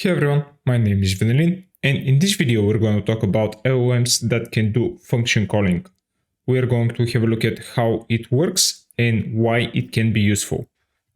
Hey everyone, my name is Vanillin, and in this video we're going to talk about LLMs that can do function calling. We're going to have a look at how it works and why it can be useful.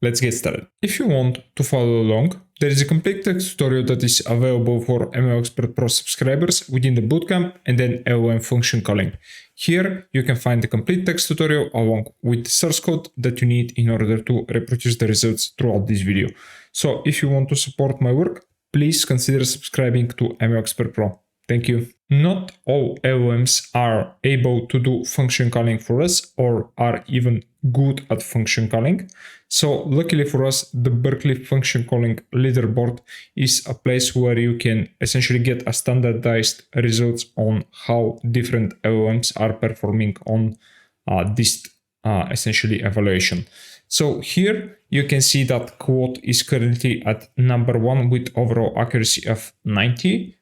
Let's get started. If you want to follow along, there is a complete text tutorial that is available for ML Expert Pro subscribers within the bootcamp and then LLM function calling. Here you can find the complete text tutorial along with the source code that you need in order to reproduce the results throughout this video. So if you want to support my work, please consider subscribing to ML Expert Pro. Thank you. Not all LLMs are able to do function calling for us or are even good at function calling. So luckily for us, the Berkeley function calling leaderboard is a place where you can essentially get a standardized results on how different LLMs are performing on this essentially evaluation. So here you can see that Quote is currently at number 1 with overall accuracy of 90%,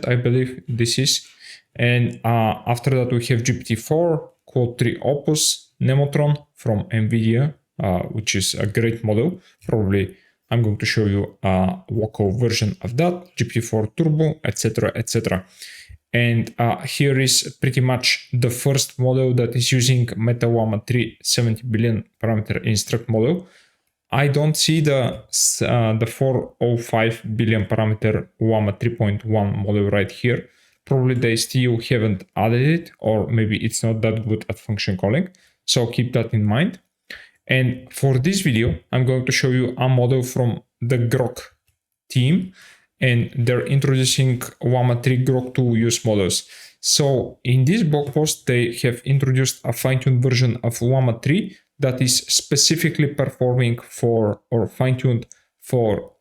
I believe this is. And after that we have GPT-4, Quote 3 Opus, Nemotron from NVIDIA, which is a great model. Probably I'm going to show you a local version of that, GPT-4 Turbo, etc, etc. And here is pretty much the first model that is using Meta Llama 3 70 billion parameter instruct model. I don't see the 405 billion parameter Llama 3.1 model right here. Probably they still haven't added it, or maybe it's not that good at function calling. So keep that in mind. And for this video, I'm going to show you a model from the Groq team. And they're introducing Llama 3 Groq 2 use models. So in this blog post, they have introduced a fine-tuned version of Llama 3 that is specifically performing for or fine-tuned for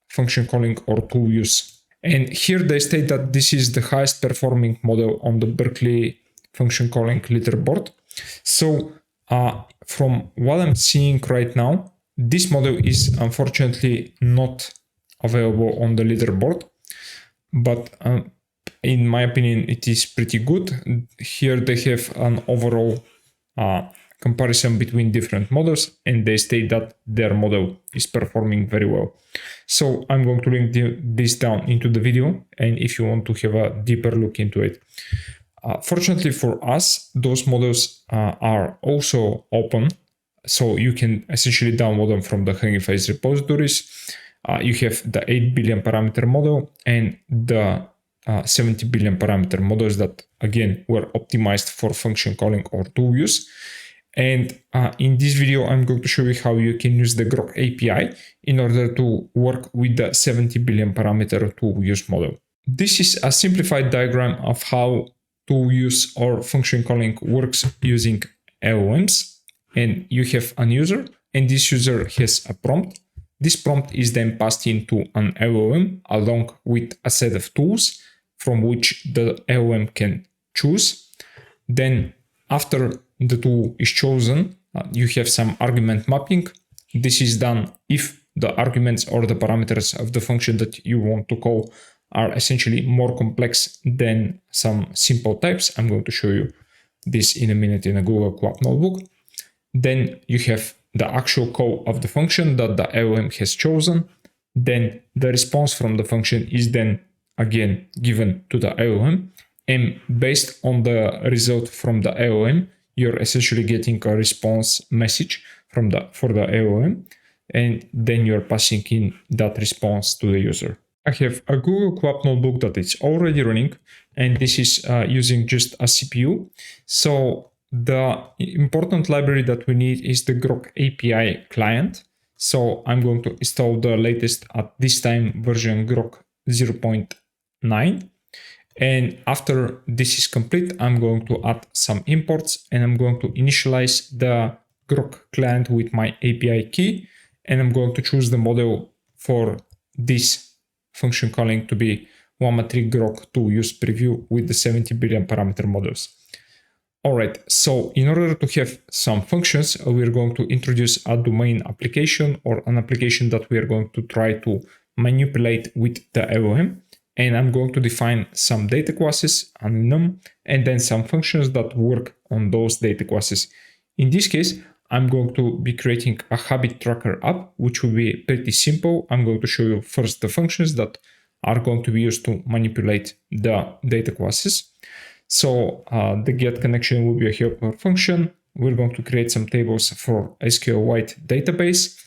function calling or tool use. And here they state that this is the highest performing model on the Berkeley function calling leaderboard. So from what I'm seeing right now, this model is unfortunately not available on the leaderboard, but in my opinion it is pretty good. Here they have an overall comparison between different models, and they state that their model is performing very well. So I'm going to link this down into the video, and if you want to have a deeper look into it. Fortunately for us, those models are also open, so you can essentially download them from the Hugging Face repositories. You have the 8 billion parameter model and the 70 billion parameter models that again were optimized for function calling or tool use. And in this video, I'm going to show you how you can use the Groq API in order to work with the 70 billion parameter tool use model. This is a simplified diagram of how tool use or function calling works using LLMs. And you have an user, and this user has a prompt. This prompt is then passed into an LLM along with a set of tools from which the LLM can choose. Then after the tool is chosen, you have some argument mapping. This is done if the arguments or the parameters of the function that you want to call are essentially more complex than some simple types. I'm going to show you this in a minute in a Google Colab notebook. Then you have the actual call of the function that the LLM has chosen. Then the response from the function is then again given to the LLM. And based on the result from the LLM, you're essentially getting a response message for the LLM. And then you're passing in that response to the user. I have a Google Colab notebook that is already running, and this is using just a CPU. So the important library that we need is the Groq API client. So I'm going to install the latest at this time version Groq 0.9. And after this is complete, I'm going to add some imports, and I'm going to initialize the Groq client with my API key. And I'm going to choose the model for this function calling to be Llama 3 Groq 2 use preview with the 70 billion parameter models. Alright, so in order to have some functions, we're going to introduce a domain application or an application that we are going to try to manipulate with the LLM. And I'm going to define some data classes, num, and then some functions that work on those data classes. In this case, I'm going to be creating a habit tracker app, which will be pretty simple. I'm going to show you first the functions that are going to be used to manipulate the data classes. So the get connection will be a helper function. We're going to create some tables for SQLite database.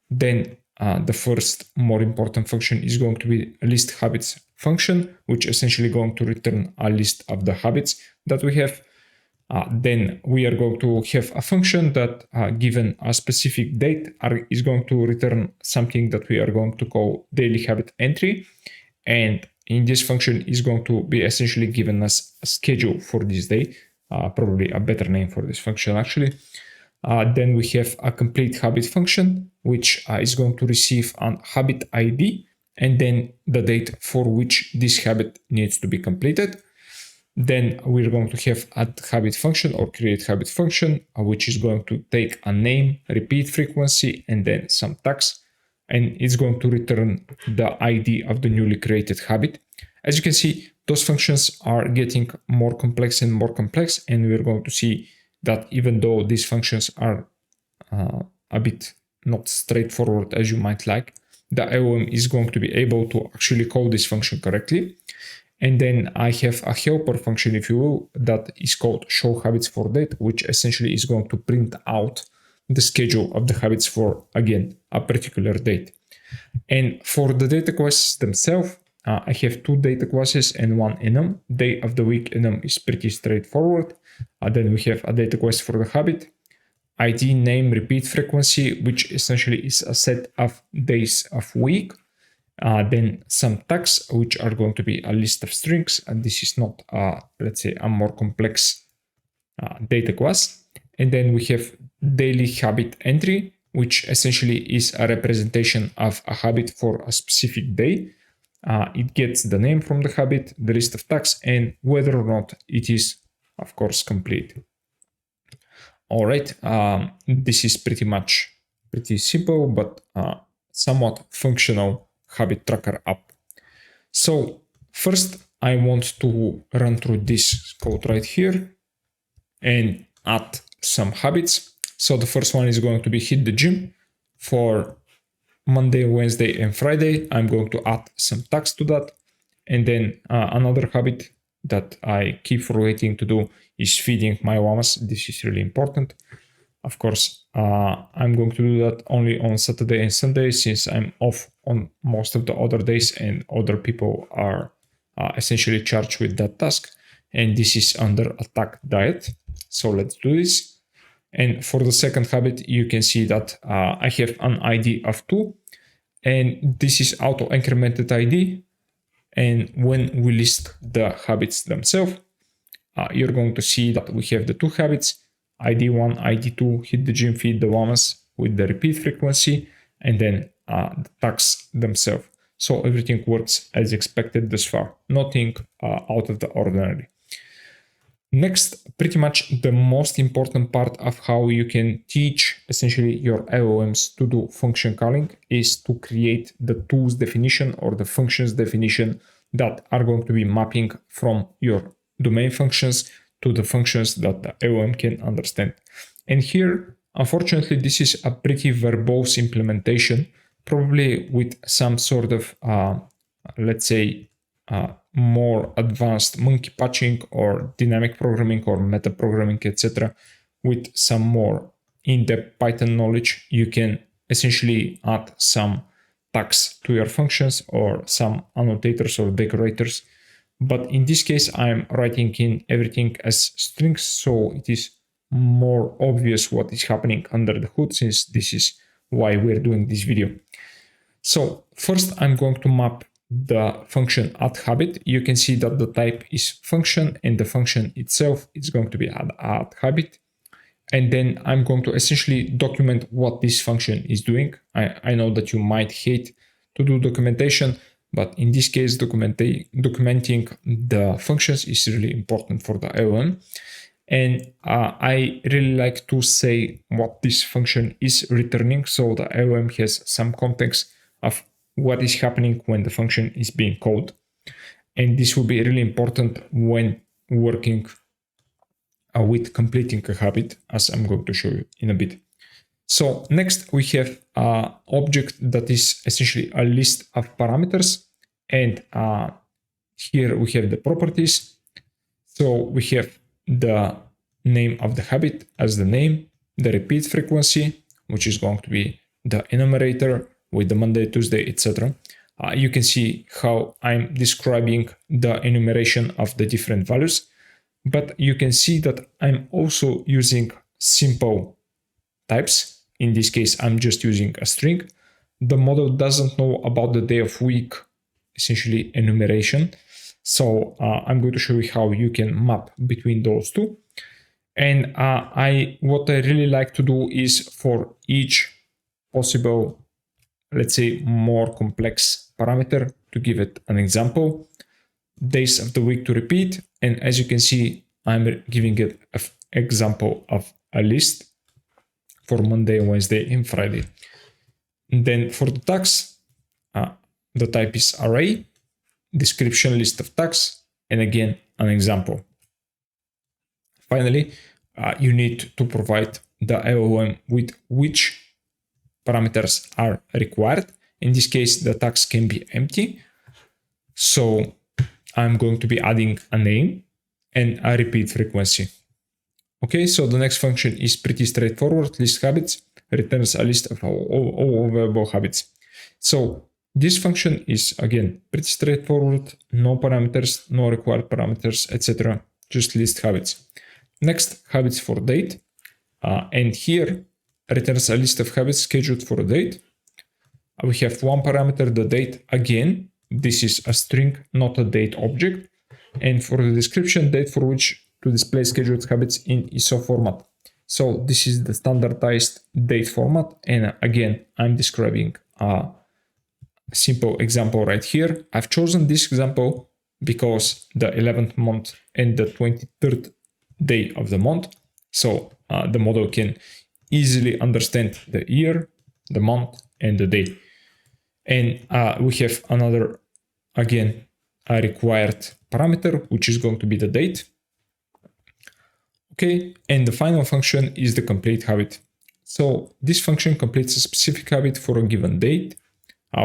Then the first more important function is going to be a list habits function, which essentially going to return a list of the habits that we have. Then we are going to have a function that given a specific date is going to return something that we are going to call daily habit entry. And in this function is going to be essentially given us a schedule for this day, probably a better name for this function actually. Then we have a complete habit function, which is going to receive an habit ID and then the date for which this habit needs to be completed. Then we're going to have add habit function or create habit function, which is going to take a name, repeat frequency, and then some tags. And it's going to return the ID of the newly created habit. As you can see, those functions are getting more complex and more complex. And we're going to see that even though these functions are a bit not straightforward as you might like, the LLM is going to be able to actually call this function correctly. And then I have a helper function, if you will, that is called show habits for date, which essentially is going to print out the schedule of the habits for, again, a particular date. And for the data classes themselves, I have two data classes and one enum. Day of the week enum is pretty straightforward. Then we have a data class for the habit, ID, name, repeat frequency, which essentially is a set of days of week. Then some tags, which are going to be a list of strings. And this is not, let's say, a more complex data class. And then we have daily habit entry, which essentially is a representation of a habit for a specific day. It gets the name from the habit, the list of tags, and whether or not it is, of course, complete. All right, this is pretty simple, but somewhat functional habit tracker app. So first I want to run through this code right here and add some habits. So the first one is going to be hit the gym. For Monday, Wednesday, and Friday, I'm going to add some tags to that. And then another habit that I keep forgetting to do is feeding my llamas. This is really important. Of course, I'm going to do that only on Saturday and Sunday since I'm off on most of the other days and other people are essentially charged with that task. And this is under attack diet. So let's do this. And for the second habit, you can see that I have an ID of 2 and this is auto incremented ID. And when we list the habits themselves, you're going to see that we have the two habits, ID1, ID2, hit the gym, feed the llamas with the repeat frequency, and then the tags themselves. So everything works as expected thus far, nothing out of the ordinary. Next, pretty much the most important part of how you can teach essentially your LLMs to do function calling is to create the tools definition or the functions definition that are going to be mapping from your domain functions to the functions that the LLM can understand. And here, unfortunately, this is a pretty verbose implementation, probably with some sort of, let's say, more advanced monkey patching or dynamic programming or meta programming, etc. With some more in-depth Python knowledge, you can essentially add some tags to your functions or some annotators or decorators. But in this case, I'm writing in everything as strings, so it is more obvious what is happening under the hood, since this is why we're doing this video. So first, I'm going to map the function add habit. You can see that the type is function and the function itself is going to be add habit. And then I'm going to essentially document what this function is doing. I know that you might hate to do documentation, but in this case, documenting the functions is really important for the LLM. And I really like to say what this function is returning, so the LLM has some context of what is happening when the function is being called. And this will be really important when working with completing a habit, as I'm going to show you in a bit. So next we have an object that is essentially a list of parameters. And here we have the properties. So we have the name of the habit as the name, the repeat frequency, which is going to be the enumerator with the Monday, Tuesday, etc. You can see how I'm describing the enumeration of the different values, but you can see that I'm also using simple types. In this case, I'm just using a string. The model doesn't know about the day of week, essentially enumeration. So I'm going to show you how you can map between those two. And what I really like to do is for each possible, let's say, more complex parameter, to give it an example, days of the week to repeat. And as you can see, I'm giving it an example of a list for Monday, Wednesday, and Friday. And then for the tags, the type is array, description list of tags, and again, an example. Finally, you need to provide the LLM with which parameters are required. In this case, the tags can be empty. So I'm going to be adding a name and a repeat frequency. Okay, so the next function is pretty straightforward. List habits returns a list of all available habits. So this function is, again, pretty straightforward. No parameters, no required parameters, etc. Just list habits. Next, habits for date. And here returns a list of habits scheduled for a date. We have one parameter, the date. Again, this is a string, not a date object. And for the description, date for which to display scheduled habits in ISO format. So this is the standardized date format. And again, I'm describing a simple example right here. I've chosen this example because the 11th month and the 23rd day of the month. So the model can easily understand the year, the month, and the day. And we have another, again, a required parameter, which is going to be the date. Okay, and the final function is the complete habit. So this function completes a specific habit for a given date.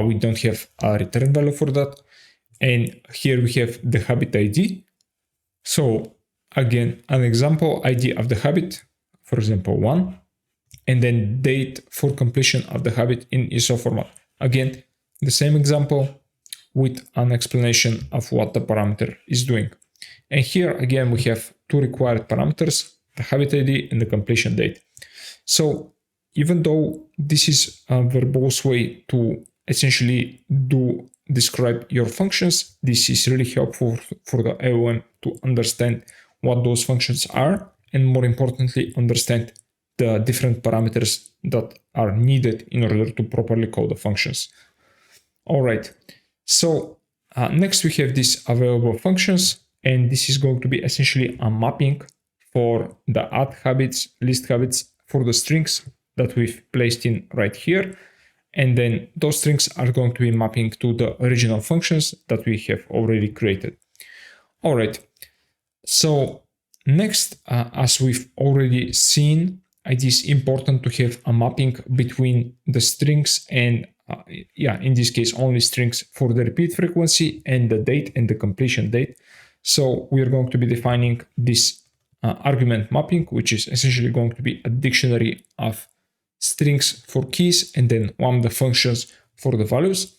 We don't have a return value for that. And here we have the habit ID. So again, an example ID of the habit, for example, 1, and then date for completion of the habit in ISO format. Again, the same example with an explanation of what the parameter is doing. And here again, we have two required parameters, the habit ID and the completion date. So even though this is a verbose way to essentially describe your functions, this is really helpful for the LLM to understand what those functions are, and more importantly, understand the different parameters that are needed in order to properly call the functions. All right, so next we have these available functions, and this is going to be essentially a mapping for the add habits, list habits for the strings that we've placed in right here. And then those strings are going to be mapping to the original functions that we have already created. All right, so next, as we've already seen, it is important to have a mapping between the strings and, in this case, only strings for the repeat frequency and the date and the completion date. So we are going to be defining this argument mapping, which is essentially going to be a dictionary of strings for keys and then one of the functions for the values.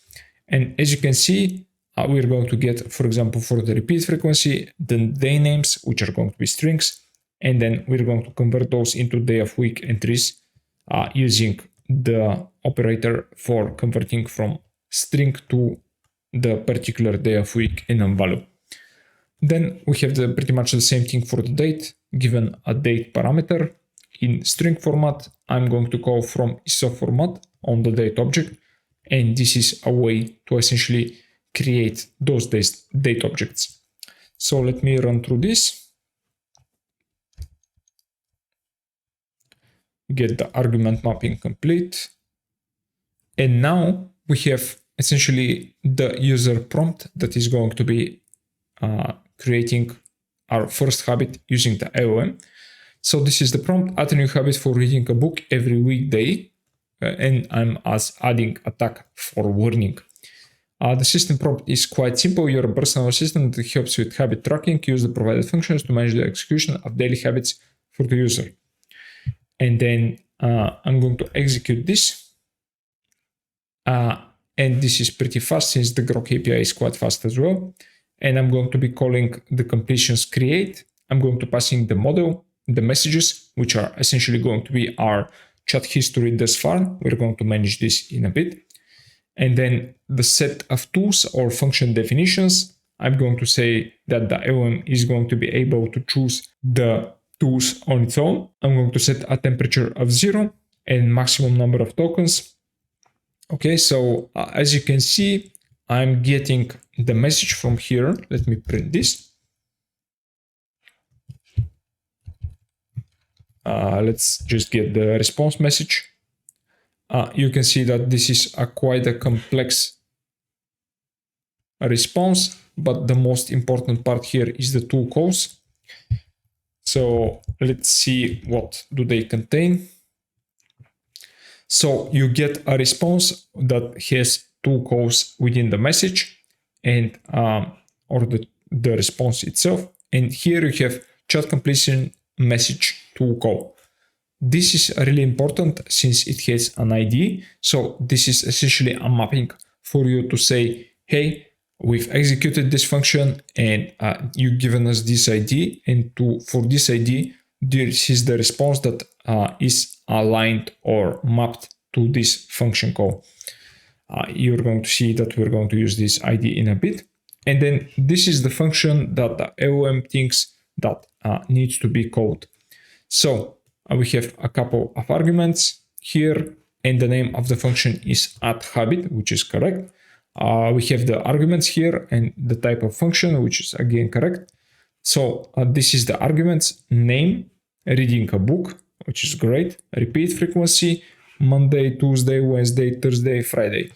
And as you can see, we're going to get, for example, for the repeat frequency, the day names, which are going to be strings. And then we're going to convert those into day of week entries using the operator for converting from string to the particular day of week in a value. Then we have pretty much the same thing for the date, given a date parameter. In string format, I'm going to call from ISO format on the date object. And this is a way to essentially create those date objects. So let me run through this. Get the argument mapping complete. And now we have essentially the user prompt that is going to be creating our first habit using the LLM. So this is the prompt: add a new habit for reading a book every weekday. And I'm adding a tag for warning. The system prompt is quite simple. You're a personal assistant that helps with habit tracking. Use the provided functions to manage the execution of daily habits for the user. And then I'm going to execute this. And this is pretty fast since the Groq API is quite fast as well. And I'm going to be calling the completions create. I'm going to pass in the model, the messages, which are essentially going to be our chat history thus far. We're going to manage this in a bit. And then the set of tools or function definitions, I'm going to say that the LLM is going to be able to choose the tools on its own. I'm going to set a temperature of 0 and maximum number of tokens. Okay, so as you can see, I'm getting the message from here. Let me print this. Let's just get the response message. You can see that this is quite a complex response, but the most important part here is the tool calls. So let's see what do they contain. So you get a response that has tool calls within the message and or the response itself. And here you have chat completion message tool call. This is really important since it has an ID. So this is essentially a mapping for you to say, hey, we've executed this function and you've given us this ID. And for this ID, this is the response that is aligned or mapped to this function call. You're going to see that we're going to use this ID in a bit. And then this is the function that the LLM thinks that needs to be called. So we have a couple of arguments here, and the name of the function is @habit, which is correct. We have the arguments here and the type of function, which is again correct. So this is the arguments: name, reading a book, which is great, repeat frequency, Monday, Tuesday, Wednesday, Thursday, Friday.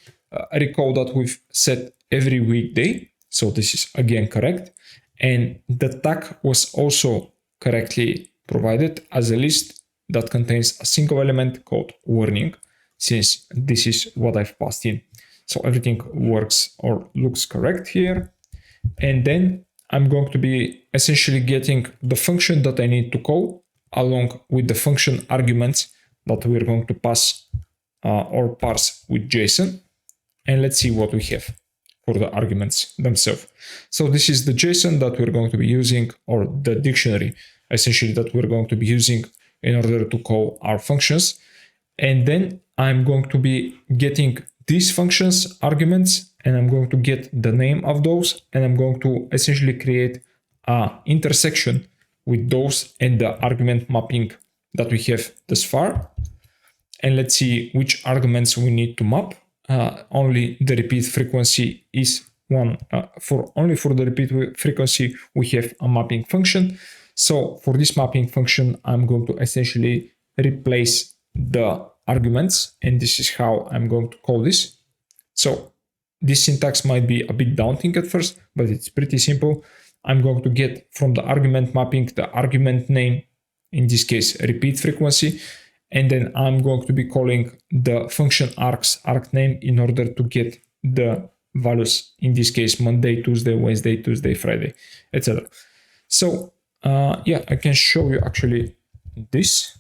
Recall that we've set every weekday, so this is again correct. And the tag was also correctly provided as a list that contains a single element called warning, since this is what I've passed in. So everything works or looks correct here. And then I'm going to be essentially getting the function that I need to call along with the function arguments that we're going to pass or parse with JSON. And let's see what we have for the arguments themselves. So this is the JSON that we're going to be using, or the dictionary essentially that we're going to be using in order to call our functions. And then I'm going to be getting these functions arguments, and I'm going to get the name of those, and I'm going to essentially create an intersection with those and the argument mapping that we have thus far. And let's see which arguments we need to map. Only the repeat frequency is one. Only for the repeat frequency we have a mapping function. So for this mapping function, I'm going to essentially replace the arguments, and this is how I'm going to call this. So this syntax might be a bit daunting at first, but it's pretty simple. I'm going to get from the argument mapping the argument name, in this case repeat frequency, and then I'm going to be calling the function arg name in order to get the values, in this case Monday, Tuesday, Wednesday, Tuesday, Friday, etc. So yeah, I can show you actually this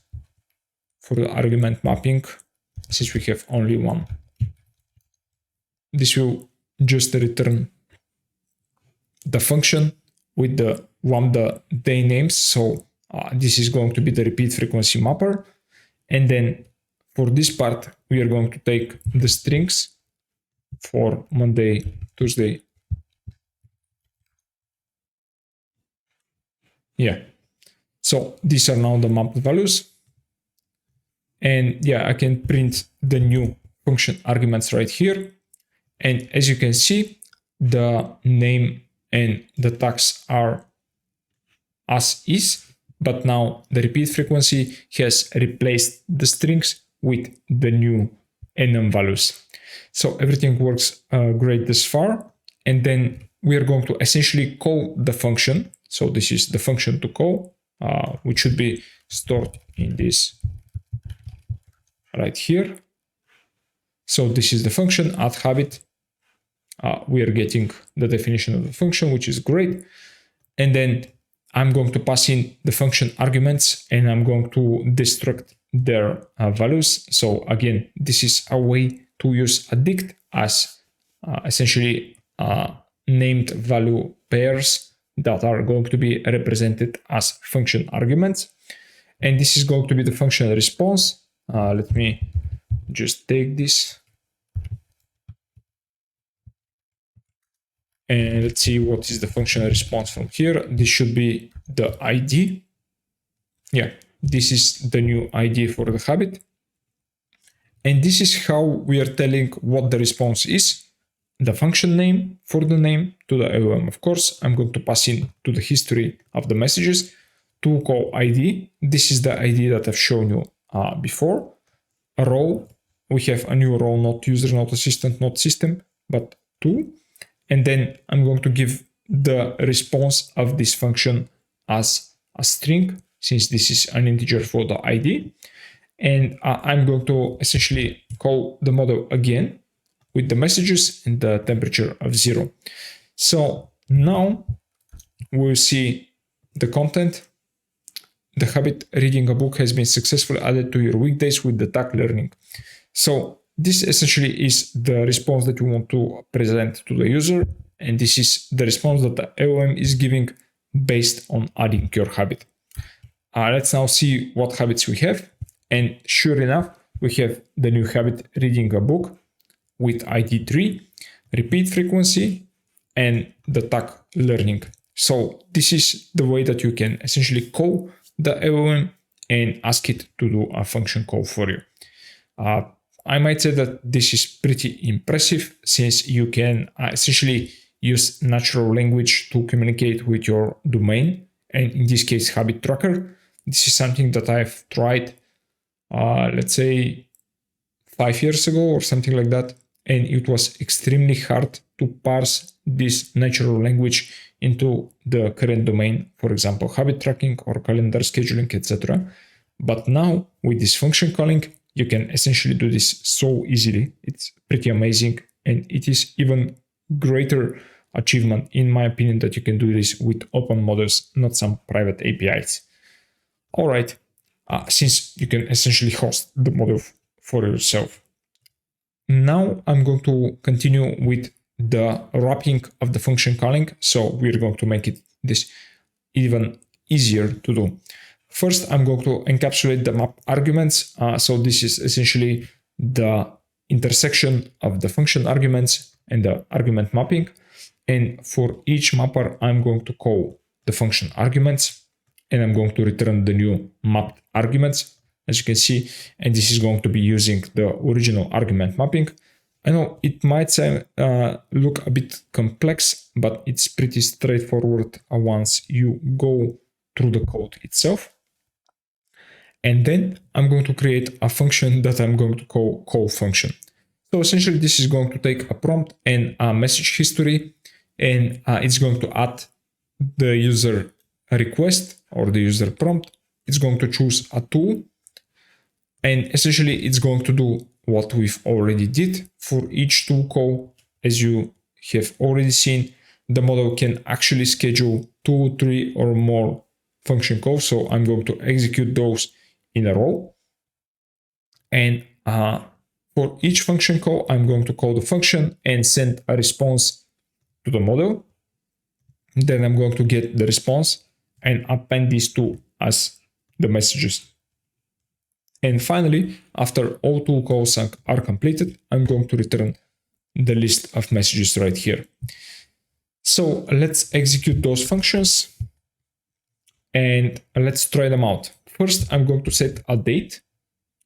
for the argument mapping, since we have only one. This will just return the function with the day names. So this is going to be the repeat frequency mapper. And then for this part, we are going to take the strings for Monday, Tuesday. Yeah. So these are now the mapped values. And yeah, I can print the new function arguments right here. And as you can see, the name and the tags are as is, but now the repeat frequency has replaced the strings with the new enum values. So everything works great thus far. And then we are going to essentially call the function. So this is the function to call, which should be stored in this right here. So this is the function @habit. we are getting the definition of the function, which is great. And then I'm going to pass in the function arguments, and I'm going to destruct their values. So again, this is a way to use a dict as essentially named value pairs that are going to be represented as function arguments. And this is going to be the function response. Let me just take this. And let's see what is the function response from here. This should be the ID. Yeah, this is the new ID for the habit. And this is how we are telling what the response is. The function name for the name to the LLM. Of course, I'm going to pass in to the history of the messages to call ID. This is the ID that I've shown you before. A row, we have a new row, not user, not assistant, not system, but two. And then I'm going to give the response of this function as a string, since this is an integer for the ID. And I'm going to essentially call the model again with the messages and the temperature of 0. So now we'll see the content. The habit reading a book has been successfully added to your weekdays with the tag learning. So this essentially is the response that you want to present to the user. And this is the response that the LLM is giving based on adding your habit. Let's now see what habits we have. And sure enough, we have the new habit reading a book with ID 3, repeat frequency, and the tag learning. So this is the way that you can essentially call the LLM and ask it to do a function call for you. I might say that this is pretty impressive, since you can essentially use natural language to communicate with your domain, and in this case, habit tracker. This is something that I've tried, let's say 5 years ago or something like that, and it was extremely hard to parse this natural language into the current domain, for example, habit tracking or calendar scheduling, etc. But now with this function calling, you can essentially do this so easily. It's pretty amazing, and it is even greater achievement, in my opinion, that you can do this with open models, not some private APIs. All right, since you can essentially host the model for yourself. Now I'm going to continue with the wrapping of the function calling. So we're going to make this even easier to do. First, I'm going to encapsulate the map arguments. So this is essentially the intersection of the function arguments and the argument mapping. And for each mapper, I'm going to call the function arguments, and I'm going to return the new mapped arguments, as you can see. And this is going to be using the original argument mapping. I know it might look a bit complex, but it's pretty straightforward once you go through the code itself. And then I'm going to create a function that I'm going to call function. So essentially, this is going to take a prompt and a message history, and it's going to add the user request or the user prompt. It's going to choose a tool, and essentially it's going to do what we've already did for each tool call. As you have already seen, the model can actually schedule 2, 3 or more function calls. So I'm going to execute those in a row. And for each function call, I'm going to call the function and send a response to the model. Then I'm going to get the response and append these two as the messages. And finally, after all tool calls are completed, I'm going to return the list of messages right here. So let's execute those functions and let's try them out. First, I'm going to set a date,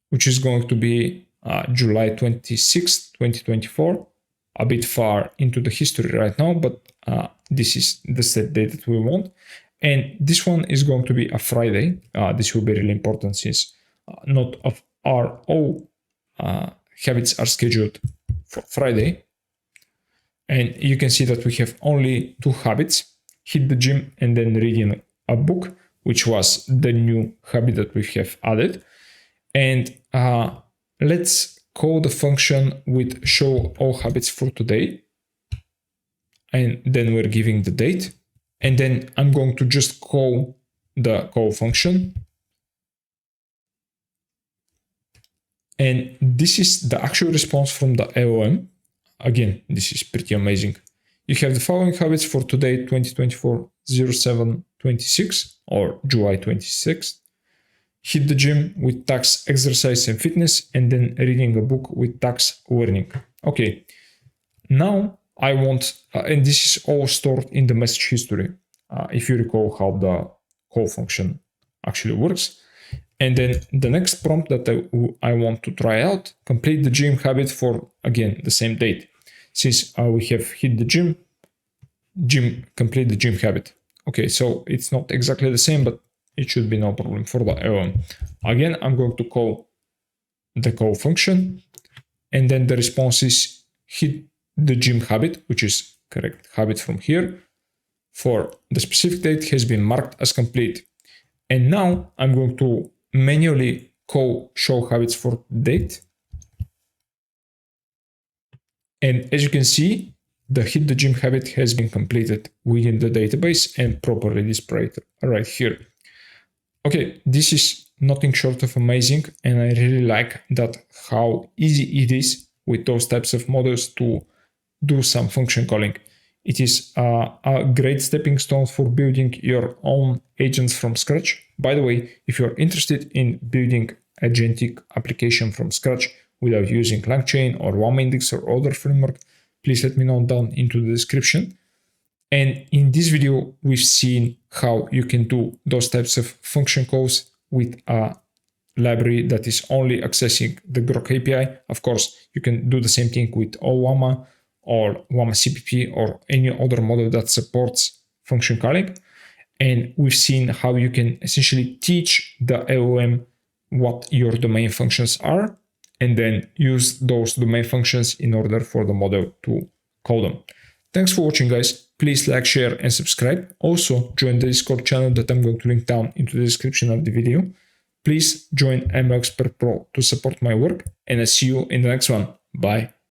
which is going to be July 26, 2024. A bit far into the history right now, but this is the set date that we want. And this one is going to be a Friday. This will be really important, since not of our all habits are scheduled for Friday. And you can see that we have only 2 habits: hit the gym and then reading a book, which was the new habit that we have added. And let's call the function with show all habits for today. and then we're giving the date. And then I'm going to just call the call function. And this is the actual response from the LLM. Again, this is pretty amazing. You have the following habits for today, 2024-07-26 or July 26th. Hit the gym with tags exercise and fitness, and then reading a book with tags learning. Okay, now I want, and this is all stored in the message history, if you recall how the call function actually works. And then the next prompt that I want to try out, complete the gym habit for, again, the same date. Since we have hit the gym, complete the gym habit. Okay, so it's not exactly the same, but it should be no problem for the LLM. Again, I'm going to call the call function, and then the response is hit the gym habit, which is correct habit from here, for the specific date has been marked as complete. And now I'm going to manually call show habits for date. And as you can see, the hit the gym habit has been completed within the database and properly displayed right here. Okay, this is nothing short of amazing, and I really like that how easy it is with those types of models to do some function calling. It is a great stepping stone for building your own agents from scratch. By the way, if you're interested in building agentic application from scratch without using LangChain or Llama Index or other framework, please let me know down into the description. And in this video, we've seen how you can do those types of function calls with a library that is only accessing the Groq API. Of course, you can do the same thing with Llama or Llama CPP or any other model that supports function calling. And we've seen how you can essentially teach the LLM what your domain functions are, and then use those domain functions in order for the model to call them. Thanks for watching, guys. Please like, share, and subscribe. Also, join the Discord channel that I'm going to link down into the description of the video. Please join ML Expert Pro to support my work, and I'll see you in the next one. Bye.